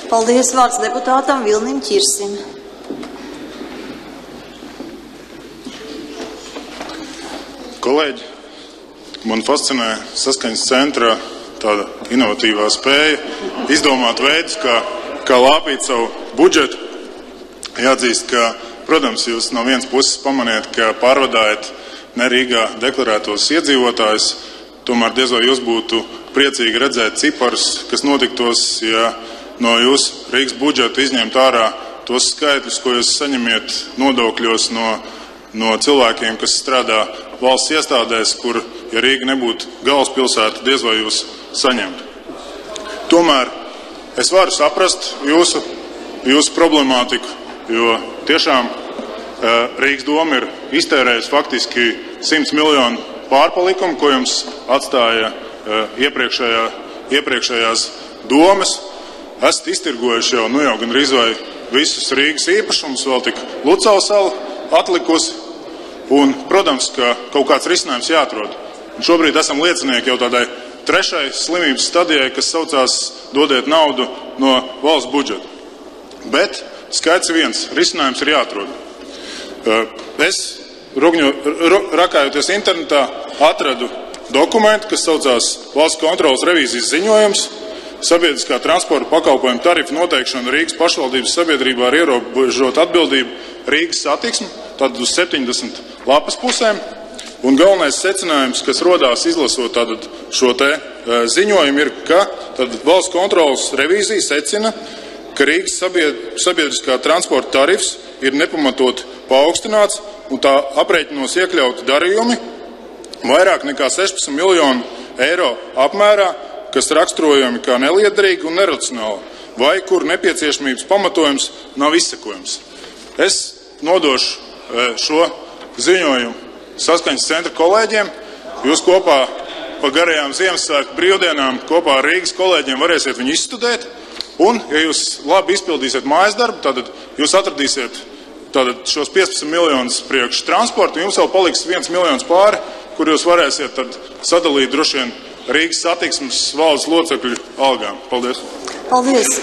Paldies, vārds deputātam Vilnim Ķirsim. Kolēģi, man fascinē Saskaņas centra tāda inovatīvā spēja izdomāt veidus, kā lāpīt savu budžetu. Jāatzīst, ka, protams, jūs no vienas puses pamaniet, ka pārvadājat ne Rīgā deklarētos iedzīvotājus, tomēr diez vai jūs būtu priecīgi redzēt ciparus, kas notiktos, ja no jūsu Rīgas budžeta izņemt ārā tos skaitļus, ko jūs saņemiet nodokļos no cilvēkiem, kas strādā valsts iestādēs, kur, ja Rīga nebūtu galvaspilsēta, diez vai jūs saņemtu. Tomēr es varu saprast jūsu problemātiku, jo tiešām Rīgas doma ir iztērējusi faktiski 100 miljonu pārpalikumu, ko jums atstāja iepriekšējās domas. Esat iztirgojuši jau gandrīz vai visus Rīgas īpašumus, vēl tik Lucava sala atlikusi. Un, protams, ka kaut kāds risinājums jāatrod. Un šobrīd esam liecinieki jau tādai trešai slimības stadijai, kas saucās dodiet naudu no valsts budžeta. Bet skaidrs viens, risinājums ir jāatrod. Es, rakājoties internetā, atradu dokumentu, kas saucās Valsts kontrolas revīzijas ziņojums, sabiedriskā transporta pakalpojuma tarifu noteikšana Rīgas pašvaldības sabiedrībā ar ierobežotu atbildību Rīgas satiksmi, tad uz 70 lapas pusēm. Un galvenais secinājums, kas rodās izlasot šo te ziņojumu, ir, ka Valsts kontrolas revīzija secina, ka Rīgas sabiedriskā transporta tarifs ir nepamatot paaugstināts un tā aprēķinos iekļauti darījumi vairāk nekā 16 miljonu eiro apmērā, kas raksturojami kā neliederīgi un neracionāli, vai kur nepieciešamības pamatojums nav izsekojams. Es nodošu šo ziņojumu Saskaņas centra kolēģiem. Jūs kopā pa garajām Ziemassvētku brīvdienām kopā ar Rīgas kolēģiem varēsiet viņu izstudēt. Un, ja jūs labi izpildīsiet mājas darbu, tad jūs atradīsiet šos 15 miljonus priekš transportu, un jums vēl paliks 1 miljons pāri, kur jūs varēsiet tad sadalīt droši vien Rīgas satiksmes valdes locekļu algām. Paldies! Paldies!